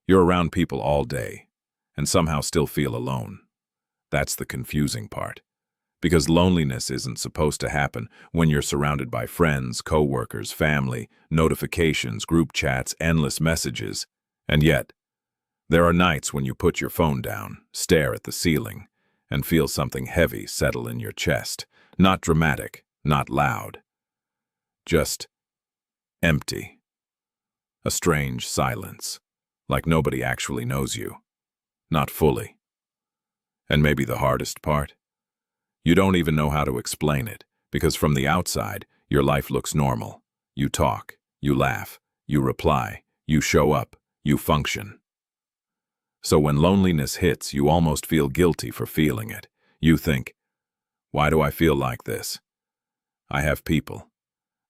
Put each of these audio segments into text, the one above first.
You're around people all day, and somehow still feel alone. That's the confusing part. Because loneliness isn't supposed to happen when you're surrounded by friends, coworkers, family, notifications, group chats, endless messages. And yet, there are nights when you put your phone down, stare at the ceiling, and feel something heavy settle in your chest. Not dramatic, not loud. Just empty. A strange silence, like nobody actually knows you. Not fully. And maybe the hardest part? You don't even know how to explain it, because from the outside, your life looks normal. You talk, you laugh, you reply, you show up, you function. So when loneliness hits, you almost feel guilty for feeling it. You think, why do I feel like this? I have people.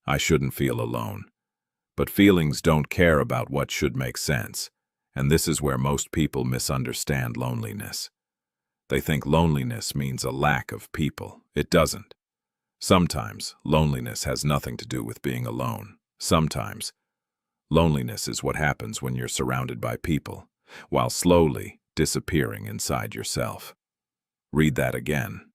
I shouldn't feel alone. But feelings don't care about what should make sense, and this is where most people misunderstand loneliness. They think loneliness means a lack of people. It doesn't. Sometimes, loneliness has nothing to do with being alone. Sometimes, loneliness is what happens when you're surrounded by people, while slowly disappearing inside yourself. Read that again.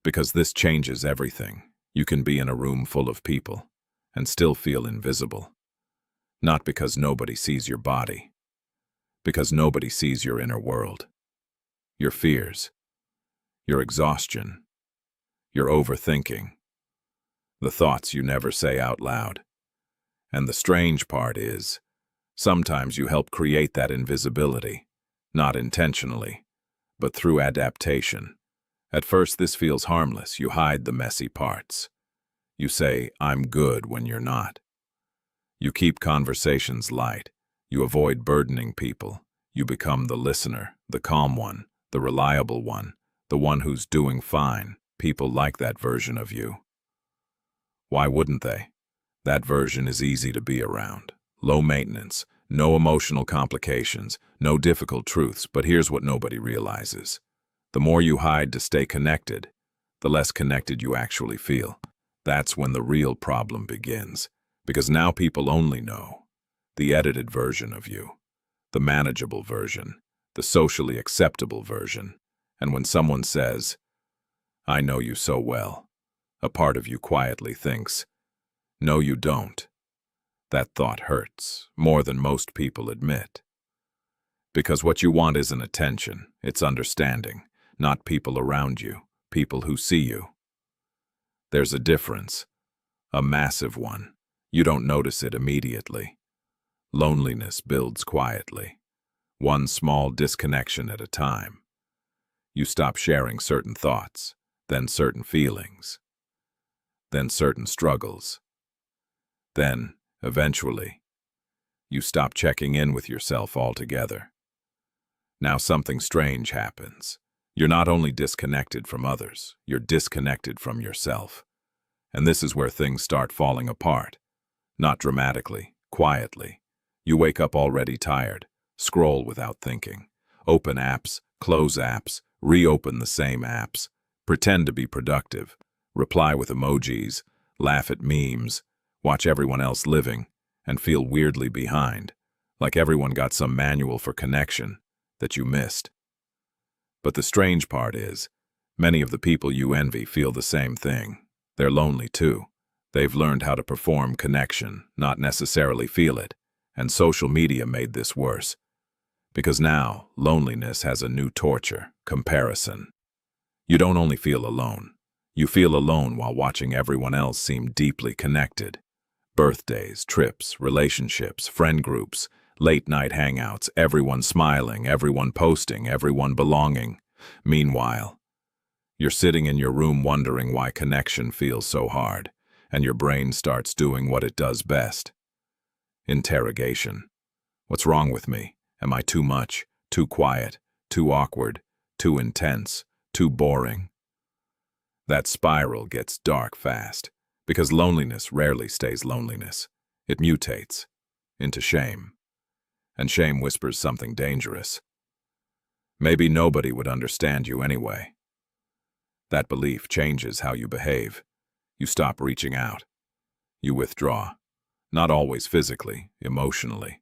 Because this changes everything. You can be in a room full of people and still feel invisible. Not because nobody sees your body, because nobody sees your inner world. Your fears, your exhaustion, your overthinking, the thoughts you never say out loud. And the strange part is, sometimes you help create that invisibility, not intentionally, but through adaptation. At first this feels harmless. You hide the messy parts. You say, I'm good when you're not. You keep conversations light. You avoid burdening people. You become the listener, the calm one, the reliable one, the one who's doing fine. People like that version of you. Why wouldn't they? That version is easy to be around. Low maintenance, no emotional complications, no difficult truths, but here's what nobody realizes. The more you hide to stay connected, the less connected you actually feel. That's when the real problem begins, because now people only know the edited version of you, the manageable version, the socially acceptable version. And when someone says, I know you so well, a part of you quietly thinks, no, you don't. That thought hurts, more than most people admit. Because what you want isn't attention, it's understanding, not people around you, people who see you. There's a difference, a massive one. You don't notice it immediately. Loneliness builds quietly, one small disconnection at a time. You stop sharing certain thoughts, then certain feelings, then certain struggles. Then, eventually, you stop checking in with yourself altogether. Now something strange happens. You're not only disconnected from others, you're disconnected from yourself. And this is where things start falling apart. Not dramatically, quietly. You wake up already tired, scroll without thinking, open apps, close apps, reopen the same apps, pretend to be productive, reply with emojis, laugh at memes, watch everyone else living, and feel weirdly behind, like everyone got some manual for connection that you missed. But the strange part is, many of the people you envy feel the same thing. They're lonely too. They've learned how to perform connection, not necessarily feel it, and social media made this worse. Because now, loneliness has a new torture, comparison. You don't only feel alone. You feel alone while watching everyone else seem deeply connected. Birthdays, trips, relationships, friend groups, late-night hangouts, everyone smiling, everyone posting, everyone belonging. Meanwhile, you're sitting in your room wondering why connection feels so hard, and your brain starts doing what it does best. Interrogation. What's wrong with me? Am I too much, too quiet, too awkward, too intense, too boring? That spiral gets dark fast, because loneliness rarely stays loneliness. It mutates into shame. And shame whispers something dangerous. Maybe nobody would understand you anyway. That belief changes how you behave. You stop reaching out. You withdraw. Not always physically, emotionally.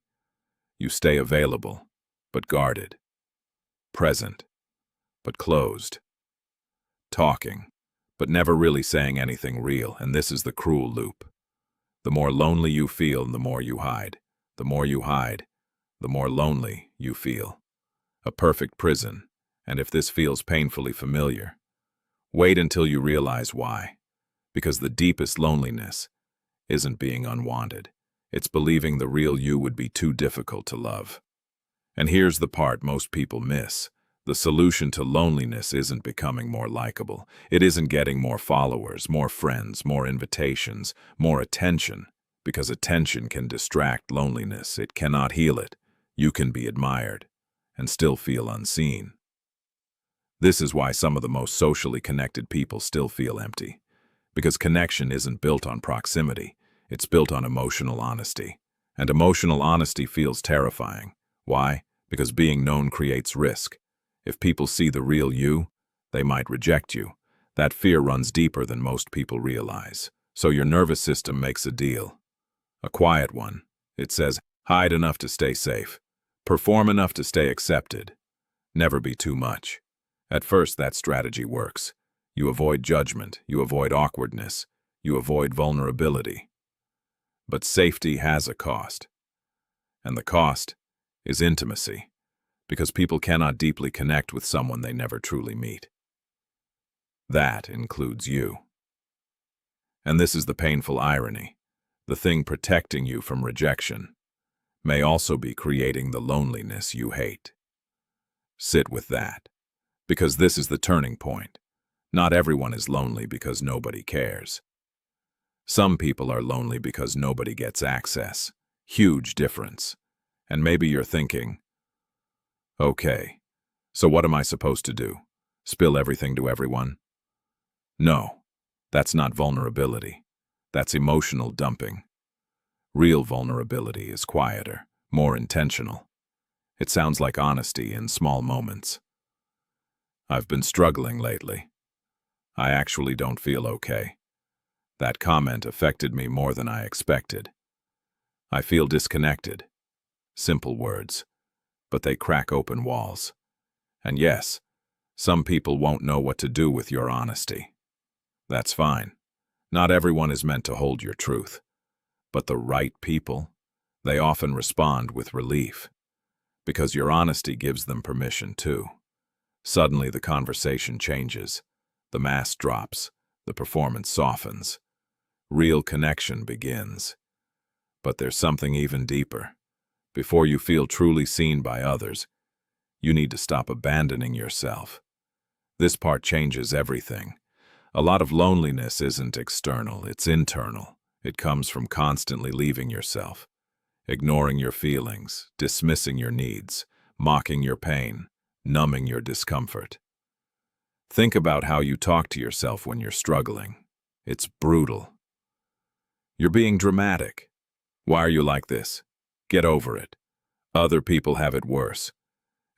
You stay available, but guarded. Present, but closed. Talking, but never really saying anything real, and this is the cruel loop. The more lonely you feel, the more you hide. The more you hide, the more lonely you feel. A perfect prison, and if this feels painfully familiar, wait until you realize why. Because the deepest loneliness isn't being unwanted. It's believing the real you would be too difficult to love. And here's the part most people miss. The solution to loneliness isn't becoming more likable. It isn't getting more followers, more friends, more invitations, more attention. Because attention can distract loneliness. It cannot heal it. You can be admired and still feel unseen. This is why some of the most socially connected people still feel empty. Because connection isn't built on proximity. It's built on emotional honesty. And emotional honesty feels terrifying. Why? Because being known creates risk. If people see the real you, they might reject you. That fear runs deeper than most people realize. So your nervous system makes a deal. A quiet one. It says, hide enough to stay safe. Perform enough to stay accepted. Never be too much. At first, that strategy works. You avoid judgment. You avoid awkwardness. You avoid vulnerability. But safety has a cost. And the cost is intimacy. Because people cannot deeply connect with someone they never truly meet. That includes you. And this is the painful irony. The thing protecting you from rejection may also be creating the loneliness you hate. Sit with that, because this is the turning point. Not everyone is lonely because nobody cares. Some people are lonely because nobody gets access. Huge difference. And maybe you're thinking, okay, so what am I supposed to do? Spill everything to everyone? No, that's not vulnerability. That's emotional dumping. Real vulnerability is quieter, more intentional. It sounds like honesty in small moments. I've been struggling lately. I actually don't feel okay. That comment affected me more than I expected. I feel disconnected. Simple words, but they crack open walls. And yes, some people won't know what to do with your honesty. That's fine. Not everyone is meant to hold your truth. But the right people, they often respond with relief. Because your honesty gives them permission too. Suddenly the conversation changes. The mask drops. The performance softens. Real connection begins. But there's something even deeper. Before you feel truly seen by others, you need to stop abandoning yourself. This part changes everything. A lot of loneliness isn't external, it's internal. It comes from constantly leaving yourself, ignoring your feelings, dismissing your needs, mocking your pain, numbing your discomfort. Think about how you talk to yourself when you're struggling. It's brutal. You're being dramatic. Why are you like this? Get over it. Other people have it worse.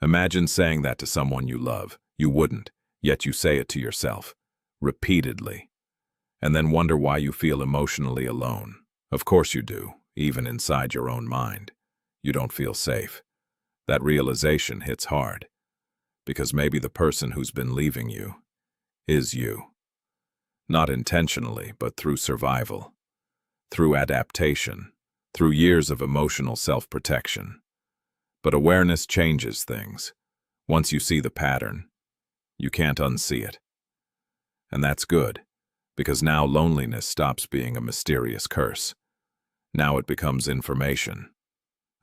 Imagine saying that to someone you love. You wouldn't, yet you say it to yourself, repeatedly, and then wonder why you feel emotionally alone. Of course you do, even inside your own mind. You don't feel safe. That realization hits hard, because maybe the person who's been leaving you is you. Not intentionally, but through survival, through adaptation, through years of emotional self-protection. But awareness changes things. Once you see the pattern, you can't unsee it. And that's good, because now loneliness stops being a mysterious curse. Now it becomes information,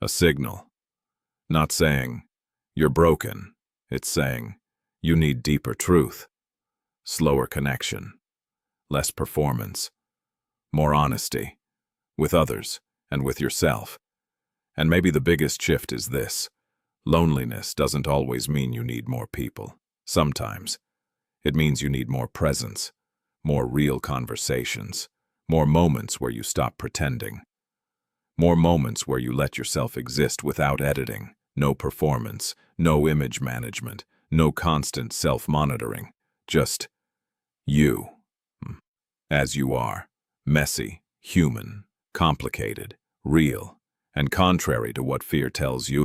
a signal. Not saying, you're broken. It's saying, you need deeper truth, slower connection, less performance, more honesty, with others and with yourself. And maybe the biggest shift is this. Loneliness doesn't always mean you need more people. Sometimes it means you need more presence, more real conversations, more moments where you stop pretending, more moments where you let yourself exist without editing, no performance, no image management, no constant self-monitoring, just you, as you are, messy, human, complicated, real, And contrary to what fear tells you,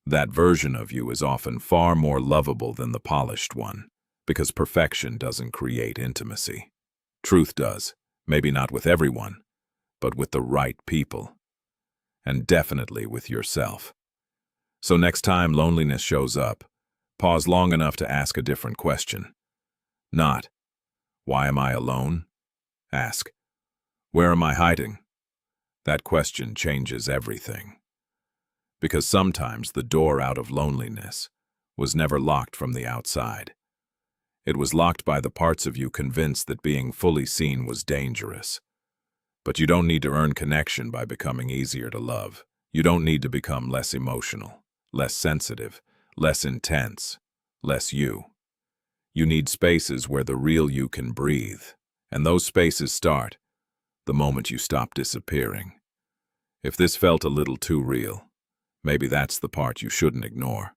that version of you is often far more lovable than the polished one, because perfection doesn't create intimacy. Truth does, maybe not with everyone, but with the right people. And definitely with yourself. So next time loneliness shows up, pause long enough to ask a different question. Not, why am I alone? Ask, where am I hiding? That question changes everything. Because sometimes the door out of loneliness was never locked from the outside. It was locked by the parts of you convinced that being fully seen was dangerous. But you don't need to earn connection by becoming easier to love. You don't need to become less emotional, less sensitive, less intense, less you. You need spaces where the real you can breathe, and those spaces start the moment you stop disappearing. If this felt a little too real, maybe that's the part you shouldn't ignore.